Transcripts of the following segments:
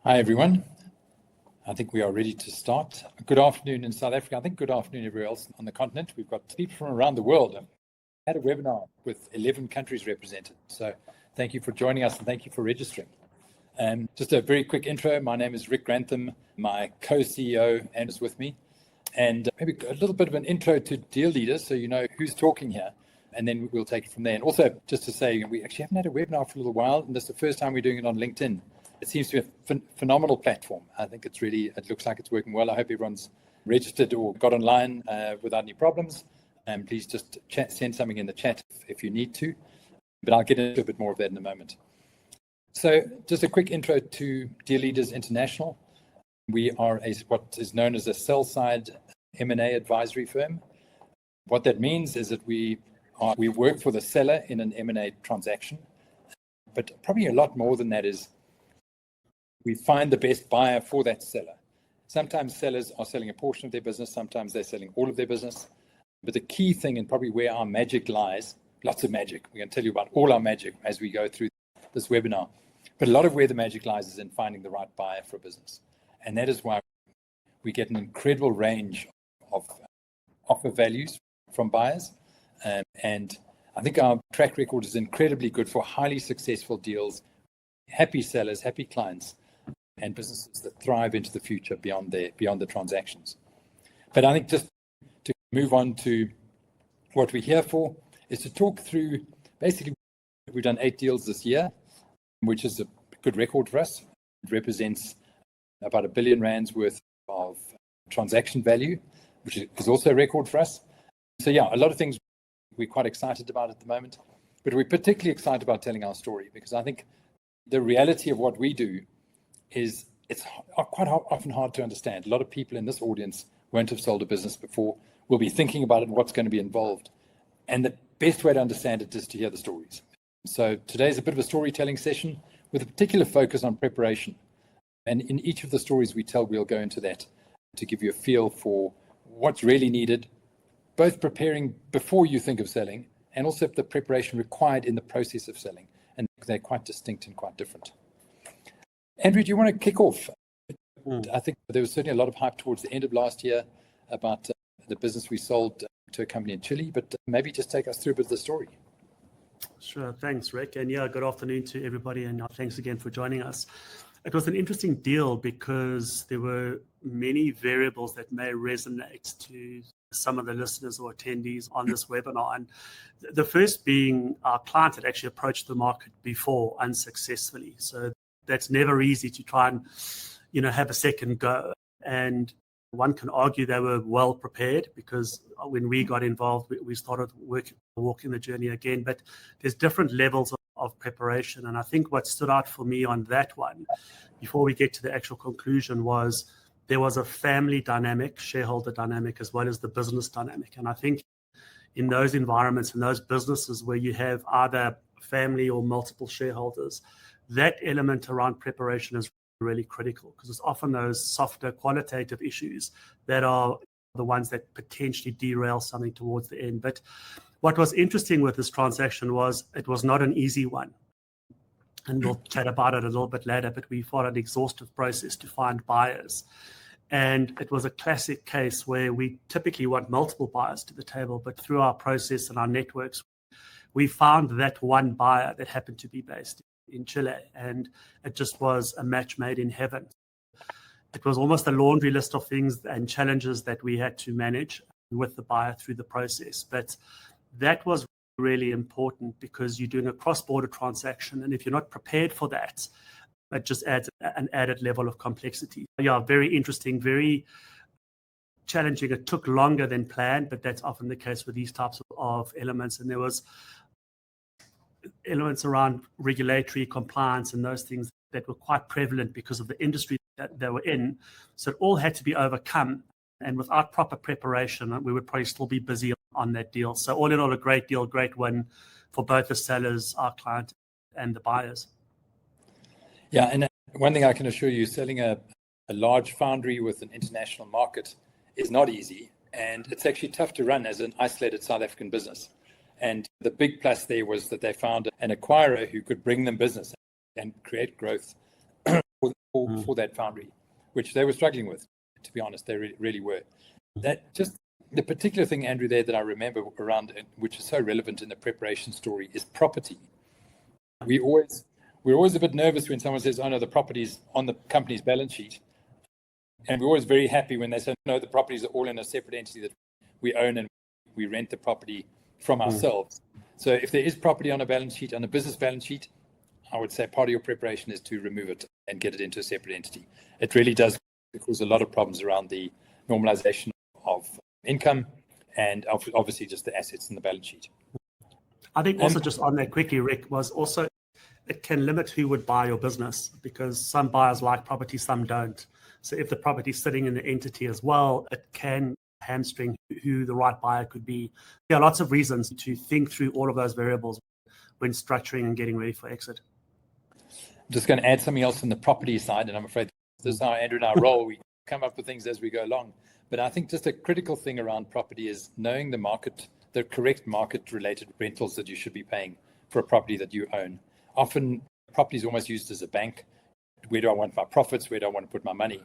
Hi, everyone. I think we are ready to start. Good afternoon in South Africa. I think good afternoon everywhere else on the continent. We've got people from around the world. I had a webinar with 11 countries represented. So thank you for joining us and thank you for registering. Just a very quick intro. My name is Rick Grantham. My co-CEO and is with me. And maybe a little bit of an intro to deal leaders so you know who's talking here. And then we'll take it from there. And also just to say, we actually haven't had a webinar for a little while. And this is the first time we're doing it on LinkedIn. It seems to be a phenomenal platform. I think it looks like it's working well. I hope everyone's registered or got online without any problems. And please just send something in the chat if you need to. But I'll get into a bit more of that in a moment. So just a quick intro to Deal Leaders International. We are what is known as a sell-side M&A advisory firm. What that means is that we work for the seller in an M&A transaction. But probably a lot more than that is we find the best buyer for that seller. Sometimes sellers are selling a portion of their business, sometimes they're selling all of their business. But the key thing, and probably where our magic lies, lots of magic. We're going to tell you about all our magic as we go through this webinar. But a lot of where the magic lies is in finding the right buyer for a business. And that is why we get an incredible range of offer values from buyers. And I think our track record is incredibly good for highly successful deals, happy sellers, happy clients, and businesses that thrive into the future beyond the transactions. But I think just to move on to what we're here for is to talk through, basically, we've done 8 deals this year, which is a good record for us. It represents about R1 billion worth of transaction value, which is also a record for us. So yeah, a lot of things we're quite excited about at the moment, but we're particularly excited about telling our story because I think the reality of what we do is it's quite often hard to understand. A lot of people in this audience won't have sold a business before, will be thinking about it and what's going to be involved. And the best way to understand it is to hear the stories. So today's a bit of a storytelling session with a particular focus on preparation. And in each of the stories we tell, we'll go into that to give you a feel for what's really needed, both preparing before you think of selling and also the preparation required in the process of selling. And they're quite distinct and quite different. Andrew, do you want to kick off? I think there was certainly a lot of hype towards the end of last year about the business we sold to a company in Chile, but maybe just take us through a bit of the story. Sure, thanks, Rick. And yeah, good afternoon to everybody, and thanks again for joining us. It was an interesting deal because there were many variables that may resonate to some of the listeners or attendees on this webinar. And the first being our client had actually approached the market before unsuccessfully. So that's never easy to try and, have a second go. And one can argue they were well prepared because when we got involved, we started walking the journey again. But there's different levels of preparation. And I think what stood out for me on that one, before we get to the actual conclusion, was there was a family dynamic, shareholder dynamic, as well as the business dynamic. And I think in those environments, in those businesses where you have either family or multiple shareholders, that element around preparation is really critical because it's often those softer qualitative issues that are the ones that potentially derail something towards the end. But what was interesting with this transaction was it was not an easy one. And we'll chat about it a little bit later, but we followed an exhaustive process to find buyers. And it was a classic case where we typically want multiple buyers to the table, but through our process and our networks, we found that one buyer that happened to be based in Chile, and it just was a match made in heaven. It was almost a laundry list of things and challenges that we had to manage with the buyer through the process. But that was really important because you're doing a cross-border transaction, and if you're not prepared for that, it just adds an added level of complexity. Yeah, very interesting, very challenging. It took longer than planned, but that's often the case with these types of elements. And there was elements around regulatory compliance and those things that were quite prevalent because of the industry that they were in. So it all had to be overcome. And without proper preparation, we would probably still be busy on that deal. So all in all, a great deal, great win for both the sellers, our client, and the buyers. Yeah, and one thing I can assure you, selling a large foundry with an international market is not easy. And it's actually tough to run as an isolated South African business. And the big plus there was that they found an acquirer who could bring them business and create growth for that foundry, which they were struggling with, to be honest. They really were. That just the particular thing, Andrew, there that I remember around, which is so relevant in the preparation story, is property. We're always a bit nervous when someone says, "Oh no, the property's on the company's balance sheet," and we're always very happy when they say, "No, the properties are all in a separate entity that we own and we rent the property from ourselves." So if there is property on a balance sheet, on a business balance sheet, I would say part of your preparation is to remove it and get it into a separate entity. It really does cause a lot of problems around the normalization of income and obviously just the assets in the balance sheet. I think also just on that quickly, Rick, was also it can limit who would buy your business, because some buyers like property, some don't. So if the property is sitting in the entity as well, it can hamstring who the right buyer could be. There are lots of reasons to think through all of those variables when structuring and getting ready for exit. I'm just going to add something else on the property side, and I'm afraid this is how Andrew and I roll. We come up with things as we go along. But I think just a critical thing around property is knowing the market, the correct market-related rentals that you should be paying for a property that you own. Often, property is almost used as a bank. Where do I want my profits? Where do I want to put my money?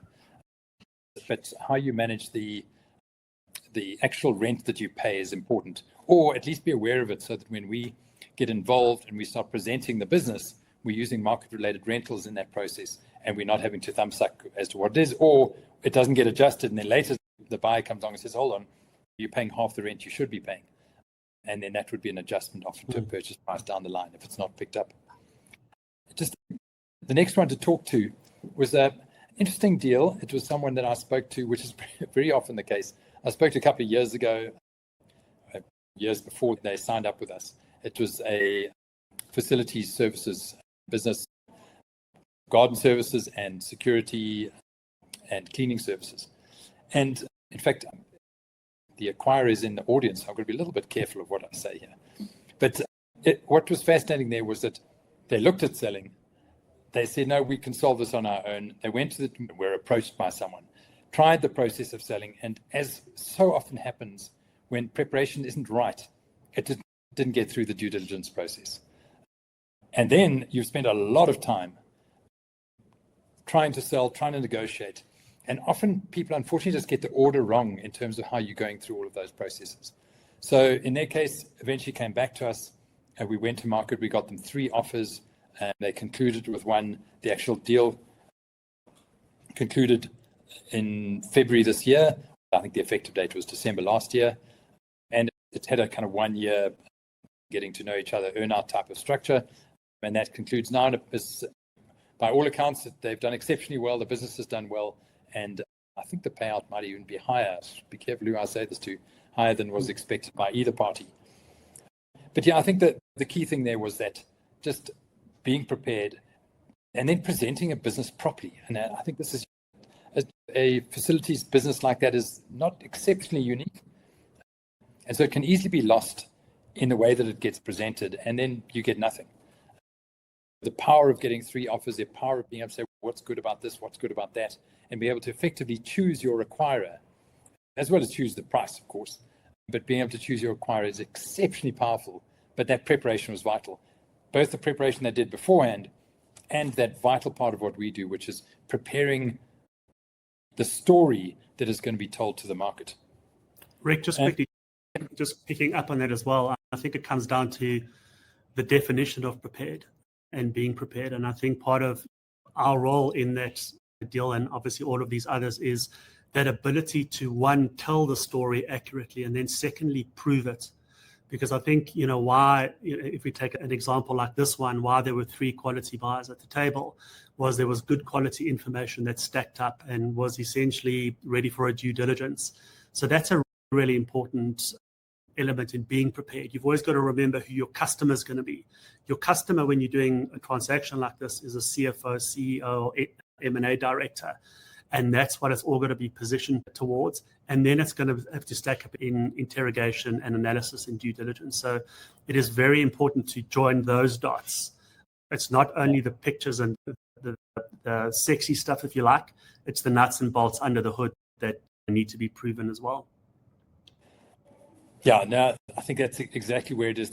But how you manage the actual rent that you pay is important, or at least be aware of it, so that when we get involved and we start presenting the business, we're using market-related rentals in that process, and we're not having to thumbsuck as to what it is, or it doesn't get adjusted, and then later the buyer comes along and says, "Hold on, you're paying half the rent you should be paying," and then that would be an adjustment often to a purchase price down the line if it's not picked up. Just the next one to talk to was an interesting deal. It was someone that I spoke to, which is very often the case. I spoke to a couple of years ago, years before they signed up with us. It was a facilities services business, garden services and security and cleaning services. And in fact, the acquirer is in the audience, so I'm going to be a little bit careful of what I say here. But what was fascinating there was that they looked at selling. They said, "No, we can solve this on our own." They went to were approached by someone, tried the process of selling, and as so often happens when preparation isn't right, it didn't get through the due diligence process. And then you've spent a lot of time trying to sell, trying to negotiate. And often people, unfortunately, just get the order wrong in terms of how you're going through all of those processes. So in their case, eventually came back to us, and we went to market. We got them 3 offers, and they concluded with one. The actual deal concluded in February this year. I think the effective date was December last year. And it had a kind of 1 year getting to know each other, earn-out type of structure. And that concludes now. By all accounts, they've done exceptionally well. The business has done well. And I think the payout might even be higher. Be careful who I say this to, higher than was expected by either party. But yeah, I think that the key thing there was that just being prepared and then presenting a business properly. And I think this is a facilities business like that is not exceptionally unique. And so it can easily be lost in the way that it gets presented, and then you get nothing. The power of getting 3 offers, the power of being able to say, what's good about this, what's good about that, and be able to effectively choose your acquirer, as well as choose the price, of course. But being able to choose your acquirer is exceptionally powerful. But that preparation was vital. Both the preparation they did beforehand and that vital part of what we do, which is preparing the story that is going to be told to the market. Rick, just quickly, just picking up on that as well, I think it comes down to the definition of prepared and being prepared. And I think part of our role in that deal, and obviously all of these others, is that ability to, one, tell the story accurately, and then secondly, prove it. Because I think, why, if we take an example like this one, why there were 3 quality buyers at the table was there was good quality information that stacked up and was essentially ready for a due diligence. So that's a really important element in being prepared. You've always got to remember who your customer is going to be. Your customer, when you're doing a transaction like this, is a CFO, CEO, M&A director. And that's what it's all going to be positioned towards. And then it's going to have to stack up in interrogation and analysis and due diligence. So it is very important to join those dots. It's not only the pictures and the sexy stuff, if you like, it's the nuts and bolts under the hood that need to be proven as well. Yeah, no, I think that's exactly where it is.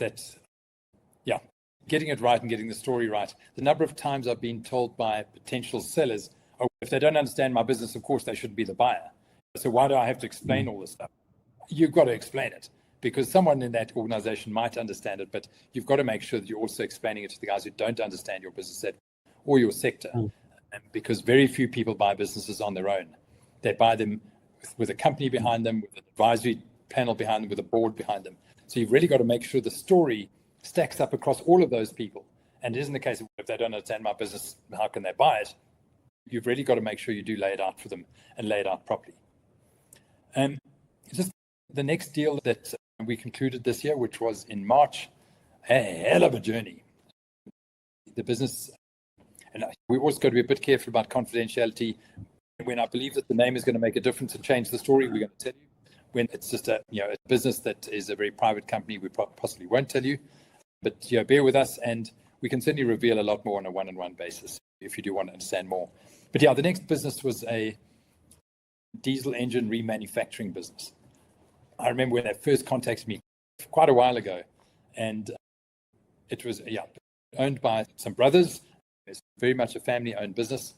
getting it right and getting the story right. The number of times I've been told by potential sellers, oh, if they don't understand my business, of course they shouldn't be the buyer. So why do I have to explain all this stuff? You've got to explain it, because someone in that organization might understand it, but you've got to make sure that you're also explaining it to the guys who don't understand your business or your sector. Because very few people buy businesses on their own. They buy them with a company behind them, with an advisory panel behind them, with a board behind them. So you've really got to make sure the story stacks up across all of those people. And it isn't the case of, if they don't understand my business, how can they buy it? You've really got to make sure you do lay it out for them and lay it out properly. Just the next deal that we concluded this year, which was in March, a hell of a journey. The business, and we also got to be a bit careful about confidentiality. When I believe that the name is going to make a difference and change the story, we're going to tell you. When it's just a business that is a very private company, we possibly won't tell you. But bear with us, and we can certainly reveal a lot more on a one-on-one basis if you do want to understand more. But the next business was a diesel engine remanufacturing business. I remember when they first contacted me quite a while ago, and it was owned by some brothers. It's very much a family-owned business,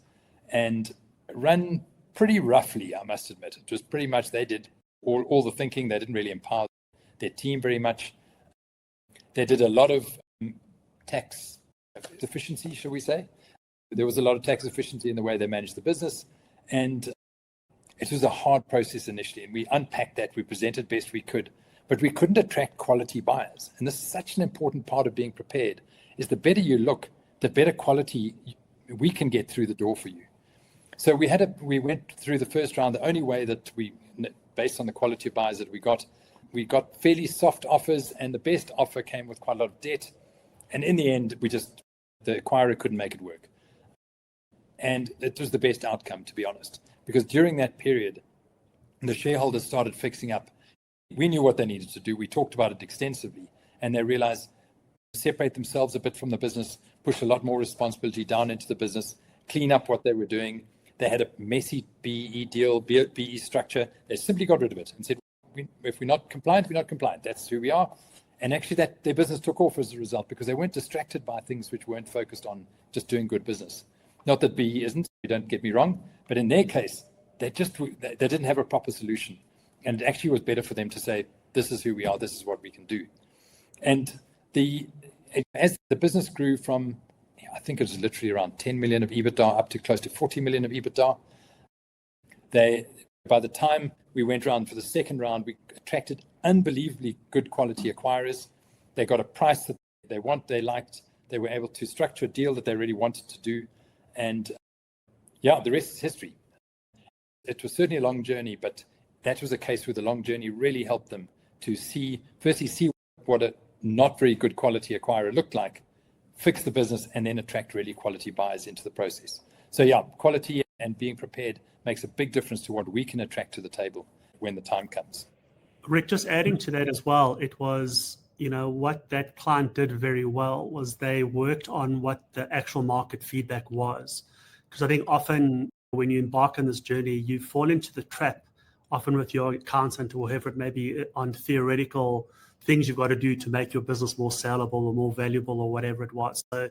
and run pretty roughly, I must admit. It was pretty much they did all the thinking. They didn't really empower their team very much. They did a lot of tax efficiency, shall we say. There was a lot of tax efficiency in the way they managed the business, and it was a hard process initially, and we unpacked that. We presented best we could, but we couldn't attract quality buyers. And this is such an important part of being prepared, is the better you look, the better quality we can get through the door for you. So we went through the first round. The only way that based on the quality of buyers that we got fairly soft offers, and the best offer came with quite a lot of debt. And in the end, the acquirer couldn't make it work. And it was the best outcome, to be honest, because during that period, the shareholders started fixing up. We knew what they needed to do. We talked about it extensively, and they realized separate themselves a bit from the business, push a lot more responsibility down into the business, clean up what they were doing. They had a messy BE deal, BE structure. They simply got rid of it and said, if we're not compliant, we're not compliant. That's who we are. And actually their business took off as a result, because they weren't distracted by things which weren't focused on just doing good business. Not that BE isn't, don't get me wrong, but in their case, they didn't have a proper solution. And it actually was better for them to say, this is who we are, this is what we can do. And as the business grew from, I think it was literally around 10 million of EBITDA up to close to 40 million of EBITDA, by the time we went around for the second round, we attracted unbelievably good quality acquirers. They got a price that they liked. They were able to structure a deal that they really wanted to do. And the rest is history. It was certainly a long journey, but that was a case where the long journey really helped them to see what a not very good quality acquirer looked like, fix the business, and then attract really quality buyers into the process. So quality and being prepared makes a big difference to what we can attract to the table when the time comes. Rick, just adding to that as well, it was, what that client did very well was they worked on what the actual market feedback was. Because I think often when you embark on this journey, you fall into the trap, often with your accountant or whoever it may be, on theoretical things you've got to do to make your business more sellable or more valuable or whatever it was. So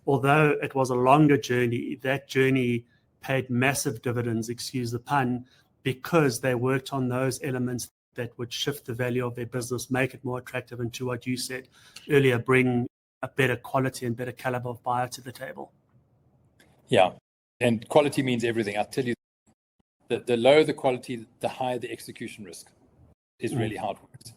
although it was a longer journey, that journey paid massive dividends, excuse the pun, because they worked on those elements that would shift the value of their business, make it more attractive, and to what you said earlier, bring a better quality and better caliber of buyer to the table. Yeah, and quality means everything. I'll tell you, the lower the quality, the higher the execution risk. Is really how it works.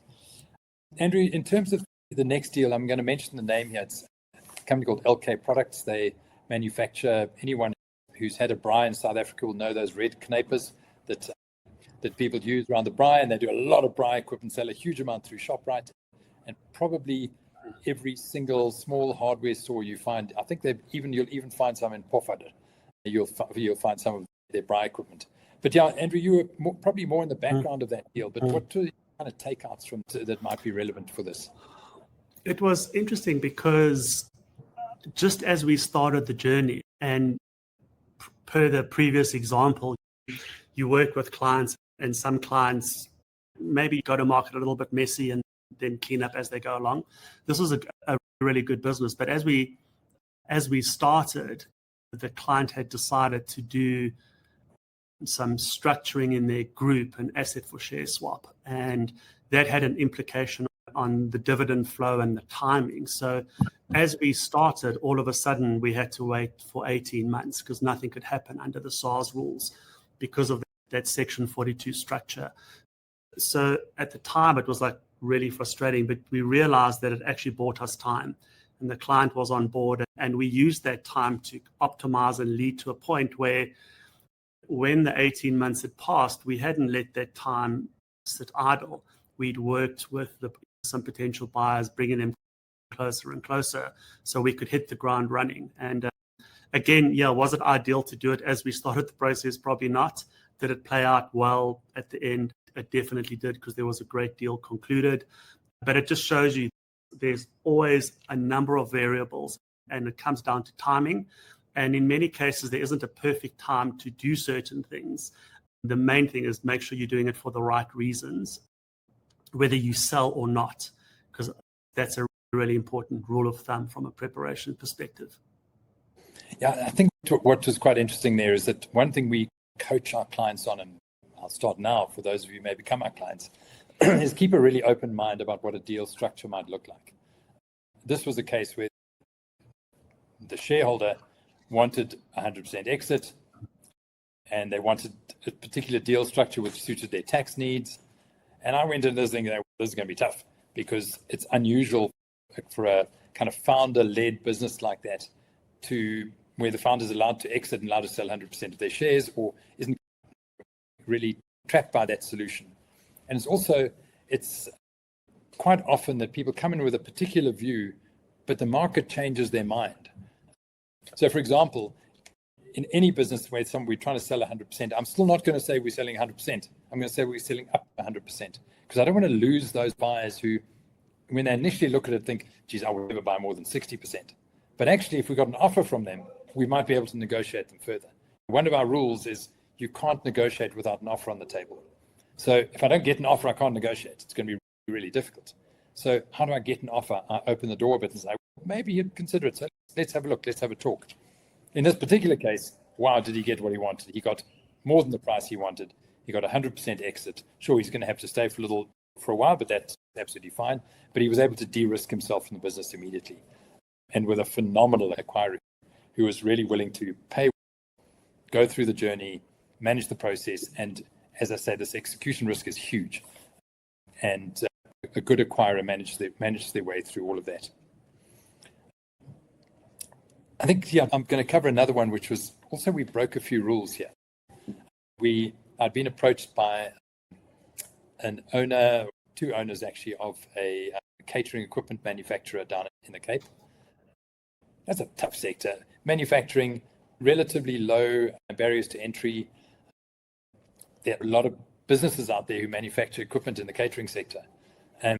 Andrew, in terms of the next deal, I'm going to mention the name here. It's a company called LK Products. They manufacture, anyone who's had a braai in South Africa will know those red knapers that people use around the braai, and they do a lot of braai equipment, sell a huge amount through ShopRite, and probably every single small hardware store you find, I think you'll even find some in Pofadder. You'll find some of their braai equipment. But Andrew, you were probably more in the background of that deal, but what kind of takeouts that might be relevant for this? It was interesting because just as we started the journey, and per the previous example, you work with clients, and some clients maybe go to market a little bit messy and then clean up as they go along. This was a really good business. But as we started, the client had decided to do some structuring in their group, an asset for share swap, and that had an implication on the dividend flow and the timing. So as we started, all of a sudden we had to wait for 18 months because nothing could happen under the SARS rules because of that Section 42 structure. So at the time it was like really frustrating, but we realized that it actually bought us time, and the client was on board, and we used that time to optimize and lead to a point where when the 18 months had passed, we hadn't let that time sit idle. We'd worked with some potential buyers, bringing them closer and closer so we could hit the ground running. And again, was it ideal to do it as we started the process? Probably not. Did it play out well at the end? It definitely did, because there was a great deal concluded. But it just shows you there's always a number of variables, and it comes down to timing. And in many cases, there isn't a perfect time to do certain things. The main thing is make sure you're doing it for the right reasons, whether you sell or not, because that's a really important rule of thumb from a preparation perspective. Yeah, I think what was quite interesting there is that one thing we coach our clients on, and I'll start now for those of you who may become our clients, is keep a really open mind about what a deal structure might look like. This was a case where the shareholder wanted 100% exit, and they wanted a particular deal structure which suited their tax needs. And I went into this thinking, this is going to be tough, because it's unusual for a kind of founder-led business like that to where the founder is allowed to exit and allowed to sell 100% of their shares, or isn't really trapped by that solution. And it's quite often that people come in with a particular view, but the market changes their mind. So for example, in any business where we're trying to sell 100%, I'm still not going to say we're selling 100%. I'm going to say we're selling up 100%, because I don't want to lose those buyers who, when they initially look at it, think, geez, I will never buy more than 60%. But actually, if we got an offer from them, we might be able to negotiate them further. One of our rules is you can't negotiate without an offer on the table. So if I don't get an offer, I can't negotiate. It's going to be really difficult. So how do I get an offer? I open the door a bit and say, maybe you'd consider it. So let's have a look. Let's have a talk. In this particular case, wow, did he get what he wanted? He got more than the price he wanted. He got 100% exit. Sure, he's going to have to stay for a while, but that's absolutely fine. But he was able to de-risk himself from the business immediately. And with a phenomenal acquirer who was really willing to pay, go through the journey, manage the process. And as I say, this execution risk is huge. And a good acquirer manages their way through all of that. I think, I'm going to cover another one, which was also we broke a few rules here. I'd been approached by an owner, two owners actually, of a catering equipment manufacturer down in the Cape. That's a tough sector. Manufacturing, relatively low barriers to entry. There are a lot of businesses out there who manufacture equipment in the catering sector. And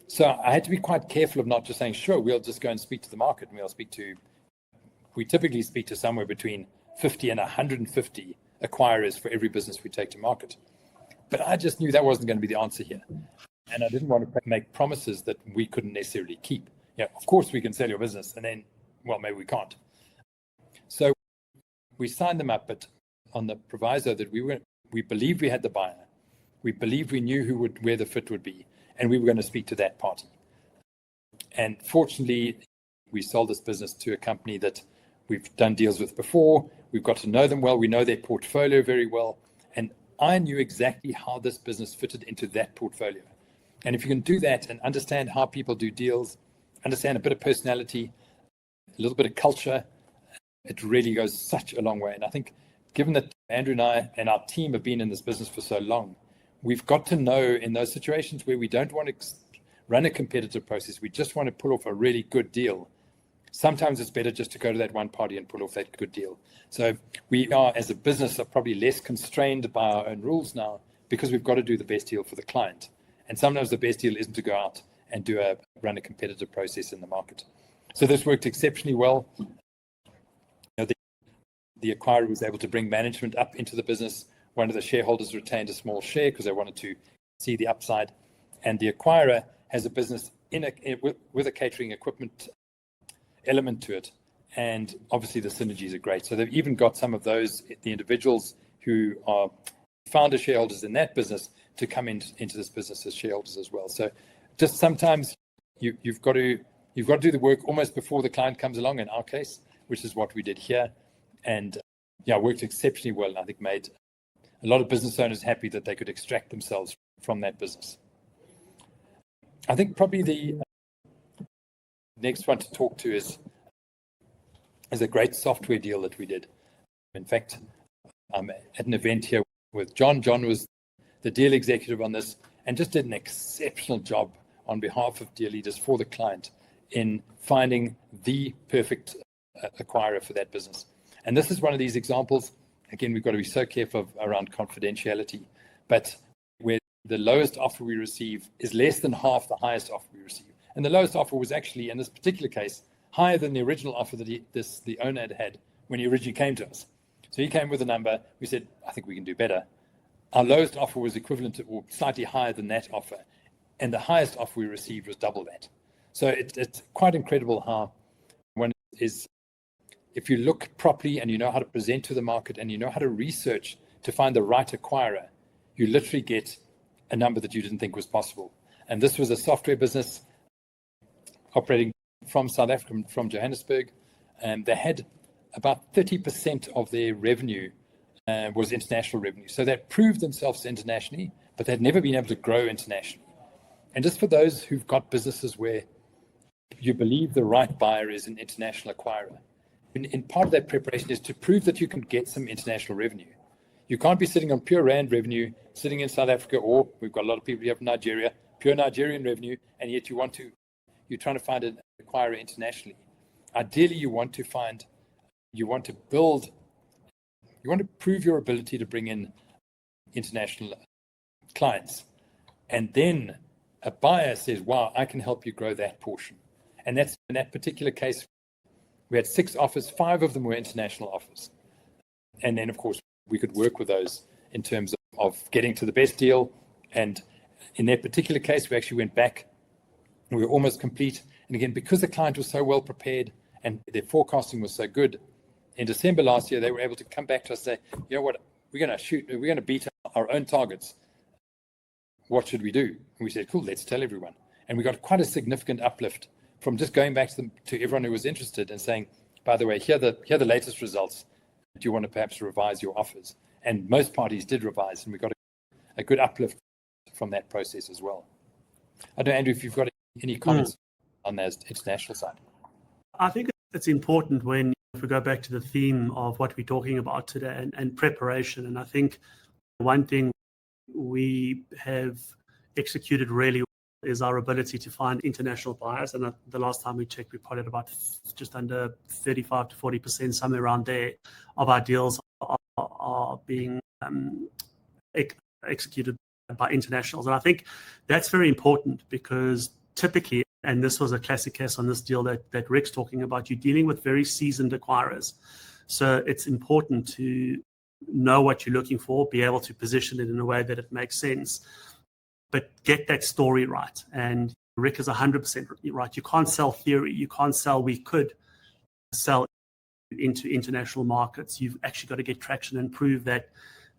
so I had to be quite careful of not just saying, sure, we'll just go and speak to the market, and we typically speak to somewhere between 50 and 150 acquirers for every business we take to market. But I just knew that wasn't going to be the answer here. And I didn't want to make promises that we couldn't necessarily keep. Of course we can sell your business, and then, well, maybe we can't. So we signed them up, but on the proviso that we believed we had the buyer. We believed we knew where the fit would be, and we were going to speak to that party. And fortunately, we sold this business to a company that we've done deals with before. We've got to know them well. We know their portfolio very well. And I knew exactly how this business fitted into that portfolio. And if you can do that and understand how people do deals, understand a bit of personality, a little bit of culture, it really goes such a long way. And I think given that Andrew and I and our team have been in this business for so long, we've got to know in those situations where we don't want to run a competitive process, we just want to pull off a really good deal. Sometimes it's better just to go to that one party and pull off that good deal. So we are, as a business, are probably less constrained by our own rules now, because we've got to do the best deal for the client. And sometimes the best deal isn't to go out and run a competitive process in the market. So this worked exceptionally well. The acquirer was able to bring management up into the business. One of the shareholders retained a small share because they wanted to see the upside. And the acquirer has a business with a catering equipment element to it. And obviously the synergies are great. So they've even got some of those, the individuals who are founder shareholders in that business, to come into this business as shareholders as well. So just sometimes you've got to do the work almost before the client comes along, in our case, which is what we did here. And worked exceptionally well, and I think made a lot of business owners happy that they could extract themselves from that business. I think probably the next one to talk to is a great software deal that we did. In fact, I'm at an event here with John. John was the deal executive on this and just did an exceptional job on behalf of deal leaders for the client in finding the perfect acquirer for that business. And this is one of these examples. Again, we've got to be so careful around confidentiality, but where the lowest offer we receive is less than half the highest offer we receive. And the lowest offer was actually, in this particular case, higher than the original offer that the owner had when he originally came to us. So he came with a number. We said, I think we can do better. Our lowest offer was equivalent to or slightly higher than that offer. And the highest offer we received was double that. So it's quite incredible how one is, if you look properly and you know how to present to the market and you know how to research to find the right acquirer, you literally get a number that you didn't think was possible. And this was a software business operating from South Africa, from Johannesburg. And they had about 30% of their revenue was international revenue. So they proved themselves internationally, but they'd never been able to grow internationally. And just for those who've got businesses where you believe the right buyer is an international acquirer, in part of that preparation is to prove that you can get some international revenue. You can't be sitting on pure Rand revenue, sitting in South Africa, or we've got a lot of people here from Nigeria, pure Nigerian revenue, and yet you're trying to find an acquirer internationally. Ideally, you want to prove your ability to bring in international clients. And then a buyer says, wow, I can help you grow that portion. And that's in that particular case, we had 6 offers, 5 of them were international offers. And then, of course, we could work with those in terms of getting to the best deal. And in that particular case, we actually went back. We were almost complete. And again, because the client was so well prepared and their forecasting was so good, in December last year, they were able to come back to us and say, you know what, we're going to beat our own targets. What should we do? And we said, cool, let's tell everyone. And we got quite a significant uplift from just going back to everyone who was interested and saying, by the way, here are the latest results. Do you want to perhaps revise your offers? And most parties did revise, and we got a good uplift from that process as well. I don't know, Andrew, if you've got any comments on the international side. I think it's important if we go back to the theme of what we're talking about today and preparation. And I think one thing we have executed really well is our ability to find international buyers. And the last time we checked, we probably had about just under 35 to 40%, somewhere around there, of our deals are being executed by internationals. And I think that's very important because typically, and this was a classic case on this deal that Rick's talking about, you're dealing with very seasoned acquirers. So it's important to know what you're looking for, be able to position it in a way that it makes sense, but get that story right. And Rick is 100% right. You can't sell theory. You can't sell, we could sell into international markets. You've actually got to get traction and prove that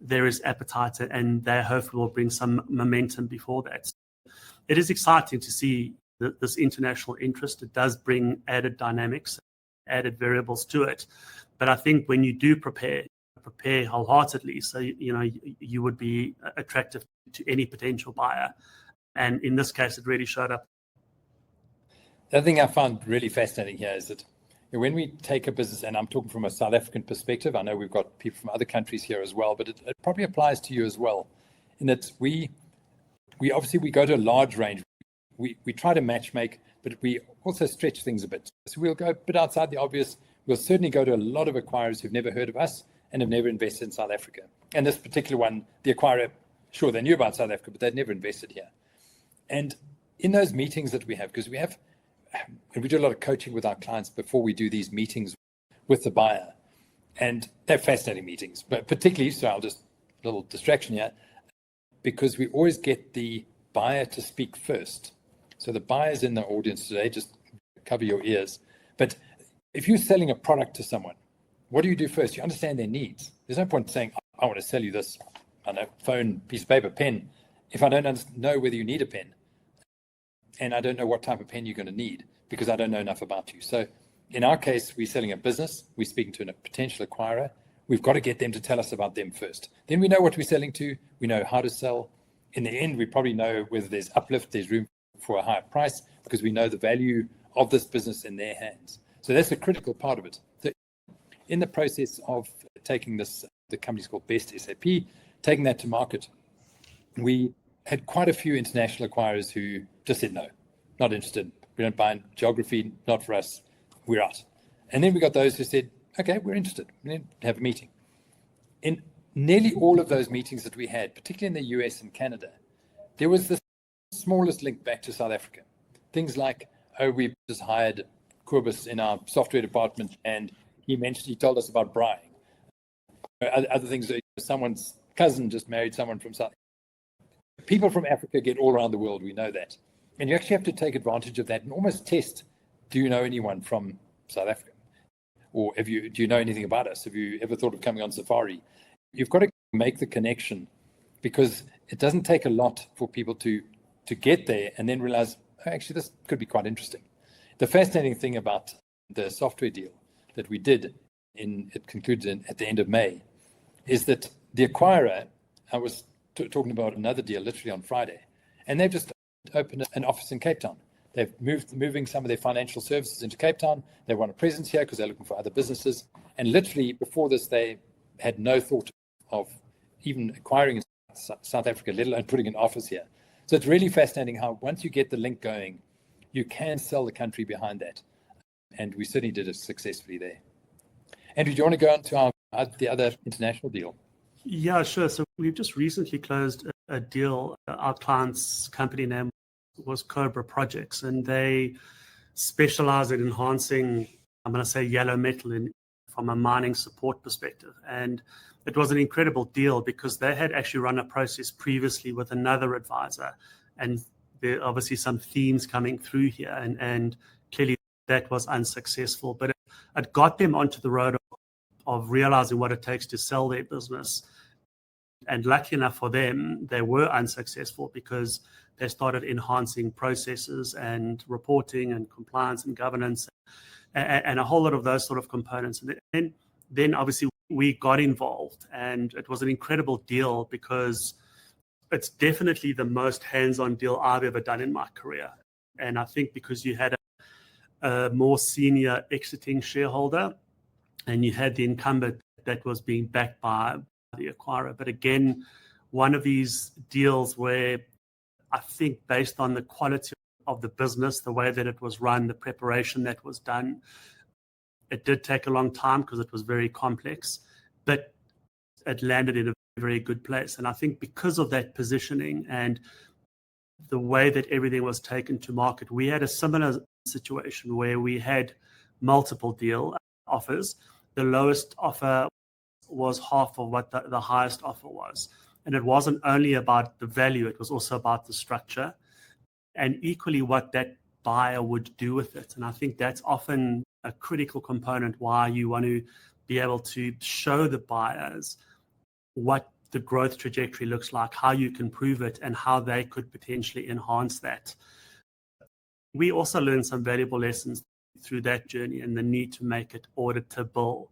there is appetite, and they hopefully will bring some momentum before that. It is exciting to see this international interest. It does bring added dynamics, added variables to it. But I think when you do prepare wholeheartedly, so you would be attractive to any potential buyer. And in this case, it really showed up. The other thing I found really fascinating here is that when we take a business, and I'm talking from a South African perspective, I know we've got people from other countries here as well, but it probably applies to you as well, in that we obviously go to a large range. We try to match make, but we also stretch things a bit. So we'll go a bit outside the obvious. We'll certainly go to a lot of acquirers who've never heard of us and have never invested in South Africa. And this particular one, the acquirer, sure, they knew about South Africa, but they'd never invested here. And in those meetings that we have, because we do a lot of coaching with our clients before we do these meetings with the buyer. And they're fascinating meetings, but particularly, so I'll just, a little distraction here, because we always get the buyer to speak first. So the buyers in the audience today, just cover your ears. But if you're selling a product to someone, what do you do first? You understand their needs. There's no point saying, I want to sell you this, I know, phone, piece of paper, pen, if I don't know whether you need a pen. And I don't know what type of pen you're going to need because I don't know enough about you. So in our case, we're selling a business. We're speaking to a potential acquirer. We've got to get them to tell us about them first. Then we know what we're selling to. We know how to sell. In the end, we probably know whether there's uplift, there's room for a higher price because we know the value of this business in their hands. So that's a critical part of it. So in the process of taking this, the company's called Best SAP, taking that to market, we had quite a few international acquirers who just said, no, not interested. We don't buy in geography, not for us. We're out. And then we got those who said, okay, we're interested. We need to have a meeting. In nearly all of those meetings that we had, particularly in the US and Canada, there was the smallest link back to South Africa. Things like, oh, we just hired Corbus in our software department and he told us about Brian. Other things, someone's cousin just married someone from South Africa. People from Africa get all around the world, we know that. And you actually have to take advantage of that and almost test, do you know anyone from South Africa? Or do you know anything about us? Have you ever thought of coming on safari? You've got to make the connection because it doesn't take a lot for people to get there and then realize, oh, actually, this could be quite interesting. The fascinating thing about the software deal that we did, it concluded at the end of May, is that the acquirer, I was talking about another deal literally on Friday, and they've just opened an office in Cape Town. They've moving some of their financial services into Cape Town. They want a presence here because they're looking for other businesses. And literally before this, they had no thought of even acquiring in South Africa, let alone putting an office here. So it's really fascinating how once you get the link going, you can sell the country behind that. And we certainly did it successfully there. Andrew, do you want to go on to the other international deal? Yeah, sure. So we've just recently closed a deal. Our client's company name was Cobra Projects, and they specialize in enhancing, I'm going to say, yellow metal from a mining support perspective. And it was an incredible deal because they had actually run a process previously with another advisor. And there are obviously some themes coming through here, and clearly that was unsuccessful. But it got them onto the road of realizing what it takes to sell their business. And lucky enough for them, they were unsuccessful because they started enhancing processes and reporting and compliance and governance and a whole lot of those sort of components. And then obviously we got involved, and it was an incredible deal because it's definitely the most hands-on deal I've ever done in my career. And I think because you had a more senior exiting shareholder and you had the incumbent that was being backed by the acquirer. But again, one of these deals where I think based on the quality of the business, the way that it was run, the preparation that was done, it did take a long time because it was very complex, but it landed in a very good place. And I think because of that positioning and the way that everything was taken to market, we had a similar situation where we had multiple deal offers. The lowest offer was half of what the highest offer was. And it wasn't only about the value, it was also about the structure and equally what that buyer would do with it. And I think that's often a critical component why you want to be able to show the buyers what the growth trajectory looks like, how you can prove it, and how they could potentially enhance that. We also learned some valuable lessons through that journey and the need to make it auditable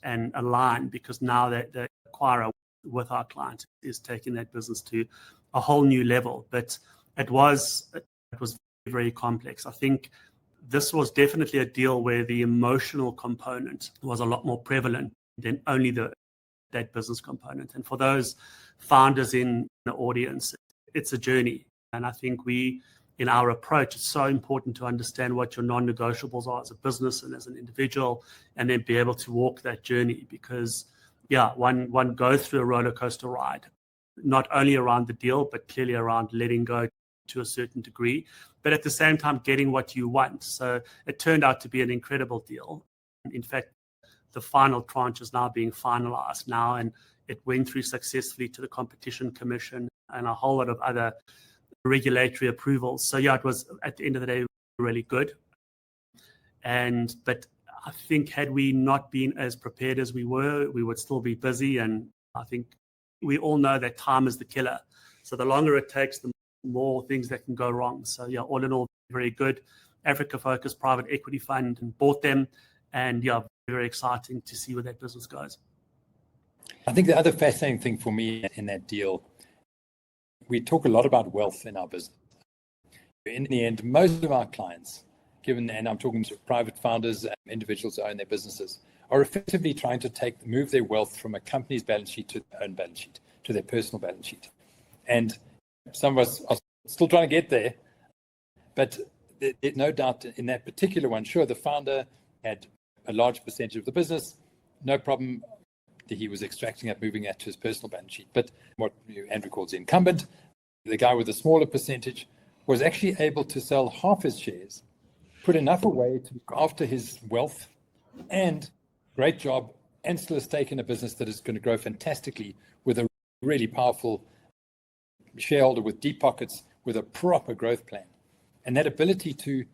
and aligned, because now that the acquirer with our client is taking that business to a whole new level. But it was very complex. I think this was definitely a deal where the emotional component was a lot more prevalent than only that business component. And for those founders in the audience, it's a journey. And I think in our approach, it's so important to understand what your non-negotiables are as a business and as an individual, and then be able to walk that journey. Because, one goes through a roller coaster ride, not only around the deal, but clearly around letting go to a certain degree, but at the same time getting what you want. So it turned out to be an incredible deal. In fact, the final tranche is now being finalized now, and it went through successfully to the Competition Commission and a whole lot of other regulatory approvals. So yeah, it was at the end of the day really good. But I think had we not been as prepared as we were, we would still be busy. And I think we all know that time is the killer. So the longer it takes, the more things that can go wrong. So yeah, all in all, very good. Africa-focused private equity fund, and bought them. And yeah, very exciting to see where that business goes. I think the other fascinating thing for me in that deal, we talk a lot about wealth in our business. In the end, most of our clients, and I'm talking to private founders and individuals who own their businesses, are effectively trying to move their wealth from a company's balance sheet to their own balance sheet, to their personal balance sheet. And some of us are still trying to get there, but there's no doubt in that particular one, sure, the founder had a large percentage of the business, no problem. He was extracting it, moving that to his personal balance sheet. But what Andrew calls the incumbent, the guy with a smaller percentage, was actually able to sell half his shares, put enough away to look after his wealth, and great job, and still a stake in a business that is going to grow fantastically with a really powerful shareholder with deep pockets, with a proper growth plan. And that ability to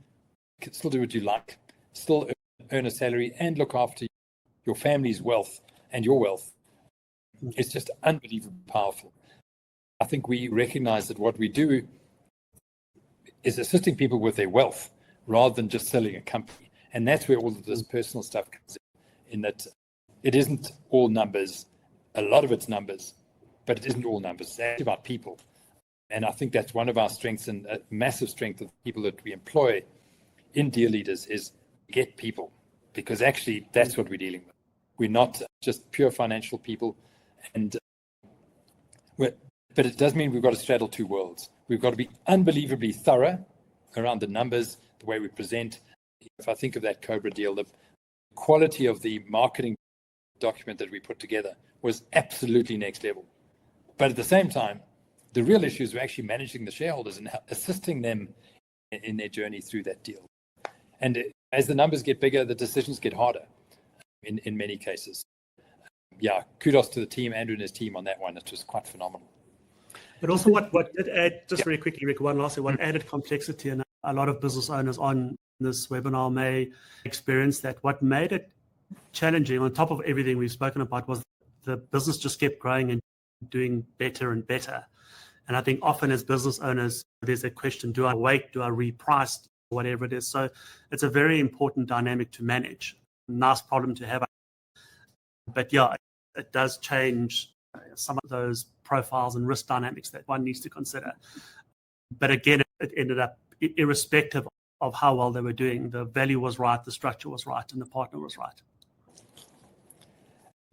still do what you like, still earn a salary and look after your family's wealth and your wealth, is just unbelievably powerful. I think we recognize that what we do is assisting people with their wealth rather than just selling a company. And that's where all of this personal stuff comes in that it isn't all numbers. A lot of it's numbers, but it isn't all numbers. It's actually about people. And I think that's one of our strengths, and a massive strength of the people that we employ in Deal Leaders is get people, because actually that's what we're dealing with. We're not just pure financial people. But it does mean we've got to straddle two worlds. We've got to be unbelievably thorough around the numbers, the way we present. If I think of that Cobra deal, the quality of the marketing document that we put together was absolutely next level. But at the same time, the real issues were actually managing the shareholders and assisting them in their journey through that deal. And as the numbers get bigger, the decisions get harder in many cases. Yeah, kudos to the team, Andrew and his team on that one. It was quite phenomenal. But also what did add, just very quickly, Rick, one last thing, what added complexity, and a lot of business owners on this webinar may experience that, what made it challenging on top of everything we've spoken about was the business just kept growing and doing better and better. And I think often as business owners, there's a question, do I wait, do I reprice, whatever it is. So it's a very important dynamic to manage. Nice problem to have. But yeah, it does change some of those profiles and risk dynamics that one needs to consider. But again, it ended up, irrespective of how well they were doing, the value was right, the structure was right, and the partner was right.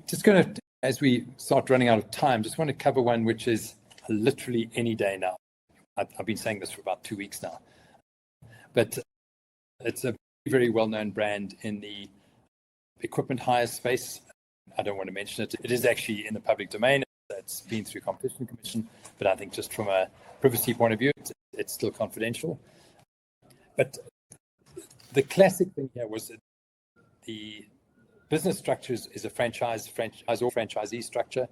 Just going to, as we start running out of time, just want to cover one which is literally any day now. I've been saying this for about 2 weeks now. But it's a very well-known brand in the equipment hire space. I don't want to mention it. It is actually in the public domain. It's been through Competition Commission, but I think just from a privacy point of view, it's still confidential. But the classic thing here was that the business structure is a franchise or franchisee structure,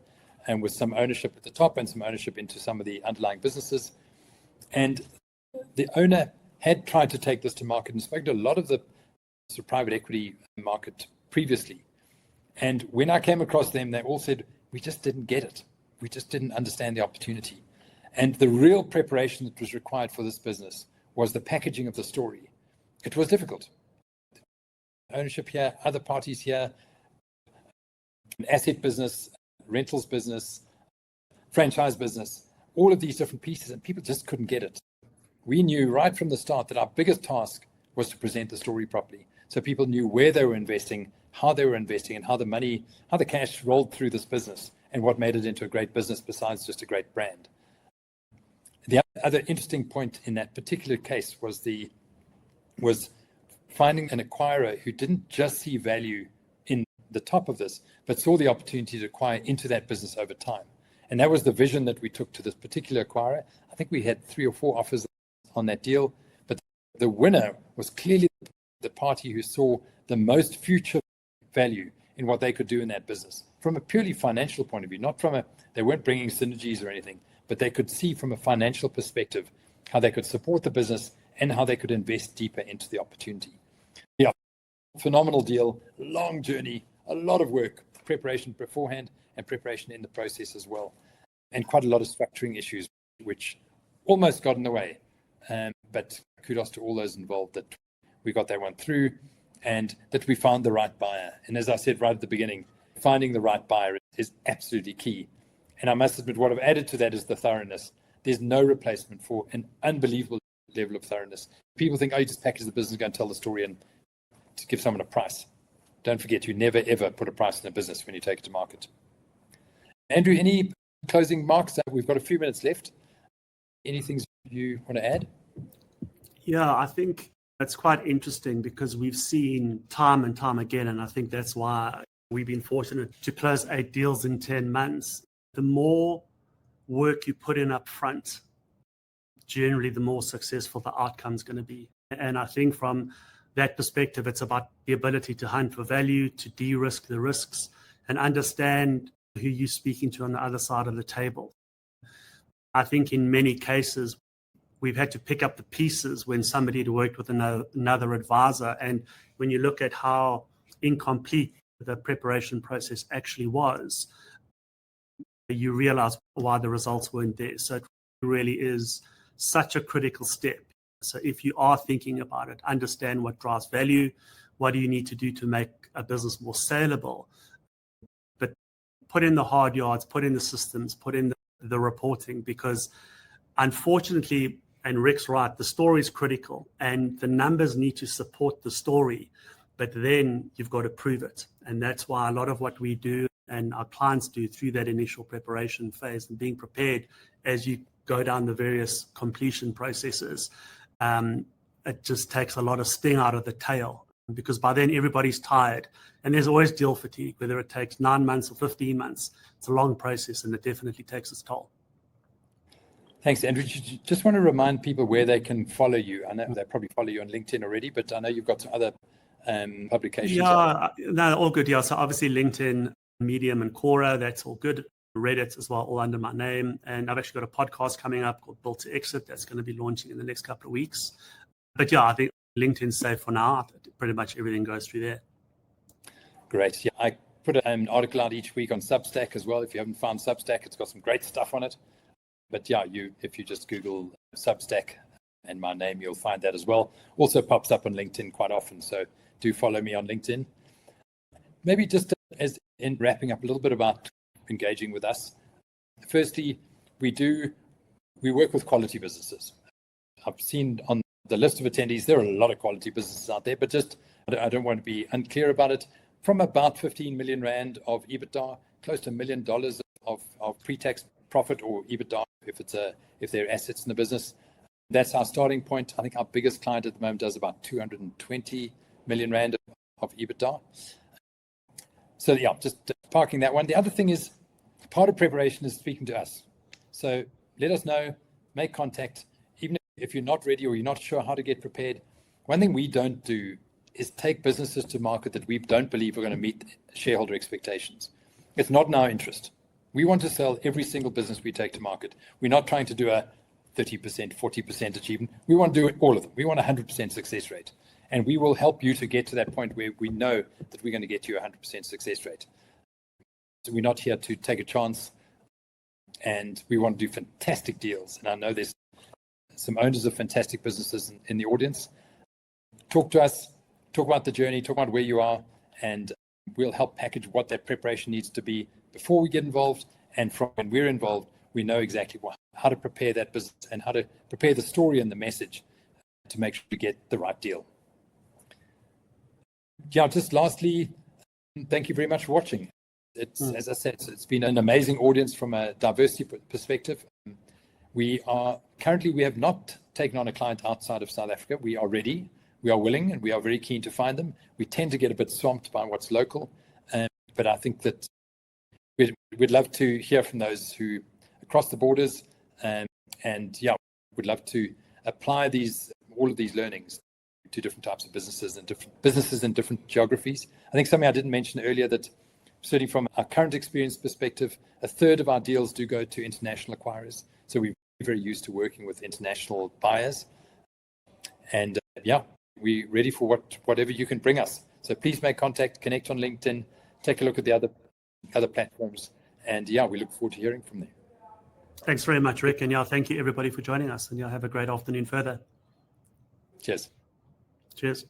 and with some ownership at the top and some ownership into some of the underlying businesses. And the owner had tried to take this to market and spoke to a lot of the private equity market previously. And when I came across them, they all said, we just didn't get it. We just didn't understand the opportunity. And the real preparation that was required for this business was the packaging of the story. It was difficult. Ownership here, other parties here, an asset business, rentals business, franchise business, all of these different pieces, and people just couldn't get it. We knew right from the start that our biggest task was to present the story properly, so people knew where they were investing, how they were investing, and how the cash rolled through this business, and what made it into a great business besides just a great brand. The other interesting point in that particular case was finding an acquirer who didn't just see value in the top of this, but saw the opportunity to acquire into that business over time. And that was the vision that we took to this particular acquirer. I think we had 3 or 4 offers on that deal, but the winner was clearly the party who saw the most future value in what they could do in that business from a purely financial point of view, not from they weren't bringing synergies or anything, but they could see from a financial perspective how they could support the business, and how they could invest deeper into the opportunity. Yeah, phenomenal deal, long journey, a lot of work, preparation beforehand and preparation in the process as well, and quite a lot of structuring issues, which almost got in the way. But kudos to all those involved that we got that one through and that we found the right buyer. And as I said right at the beginning, finding the right buyer is absolutely key. And I must admit, what I've added to that is the thoroughness. There's no replacement for an unbelievable level of thoroughness. People think, oh, you just package the business, go and tell the story and to give someone a price. Don't forget, you never, ever put a price in a business when you take it to market. Andrew, any closing remarks? We've got a few minutes left. Anything you want to add? Yeah, I think that's quite interesting because we've seen time and time again, and I think that's why we've been fortunate to close 8 deals in 10 months. The more work you put in up front, generally the more successful the outcome's going to be. And I think from that perspective, it's about the ability to hunt for value, to de-risk the risks, and understand who you're speaking to on the other side of the table. I think in many cases, we've had to pick up the pieces when somebody had worked with another advisor. And when you look at how incomplete the preparation process actually was, you realize why the results weren't there. So it really is such a critical step. So if you are thinking about it, understand what drives value, what do you need to do to make a business more scalable, but put in the hard yards, put in the systems, put in the reporting, because unfortunately, and Rick's right, the story is critical and the numbers need to support the story, but then you've got to prove it. And that's why a lot of what we do and our clients do through that initial preparation phase and being prepared as you go down the various completion processes, it just takes a lot of sting out of the tail, because by then everybody's tired and there's always deal fatigue, whether it takes 9 months or 15 months. It's a long process and it definitely takes its toll. Thanks, Andrew. Just want to remind people where they can follow you. I know they probably follow you on LinkedIn already, but I know you've got some other publications. Yeah, no, all good. Yeah, so obviously LinkedIn, Medium, and Quora, that's all good. Reddit as well, all under my name. And I've actually got a podcast coming up called Built to Exit that's going to be launching in the next couple of weeks. But yeah, I think LinkedIn's safe for now. Pretty much everything goes through there. Great. Yeah, I put an article out each week on Substack as well. If you haven't found Substack, it's got some great stuff on it. But yeah, if you just Google Substack and my name, you'll find that as well. Also pops up on LinkedIn quite often. So do follow me on LinkedIn. Maybe just as in wrapping up a little bit about engaging with us. Firstly, we work with quality businesses. I've seen on the list of attendees, there are a lot of quality businesses out there, but just, I don't want to be unclear about it. From about 15 million Rand of EBITDA, close to $1 million of pre-tax profit or EBITDA, if there are assets in the business. That's our starting point. I think our biggest client at the moment does about 220 million Rand of EBITDA. So yeah, just parking that one. The other thing is, part of preparation is speaking to us. So let us know, make contact, even if you're not ready or you're not sure how to get prepared. One thing we don't do is take businesses to market that we don't believe are going to meet shareholder expectations. It's not in our interest. We want to sell every single business we take to market. We're not trying to do a 30%, 40% achievement. We want to do all of them. We want a 100% success rate. And we will help you to get to that point where we know that we're going to get you a 100% success rate. So we're not here to take a chance, and we want to do fantastic deals. And I know there's some owners of fantastic businesses in the audience. Talk to us, talk about the journey, talk about where you are, and we'll help package what that preparation needs to be before we get involved. And from when we're involved, we know exactly how to prepare that business and how to prepare the story and the message to make sure we get the right deal. Yeah, just lastly, thank you very much for watching. As I said, it's been an amazing audience from a diversity perspective. We have not taken on a client outside of South Africa. We are ready, we are willing, and we are very keen to find them. We tend to get a bit swamped by what's local, but I think that we'd love to hear from those who across the borders, and yeah, we'd love to apply all of these learnings to different types of businesses and different geographies. I think something I didn't mention earlier, that certainly from our current experience perspective, a third of our deals do go to international acquirers. So we've very used to working with international buyers. And we're ready for whatever you can bring us. So please make contact, connect on LinkedIn, take a look at the other platforms. And we look forward to hearing from them. Thanks very much, Rick. And thank you everybody for joining us. And have a great afternoon further. Cheers. Cheers.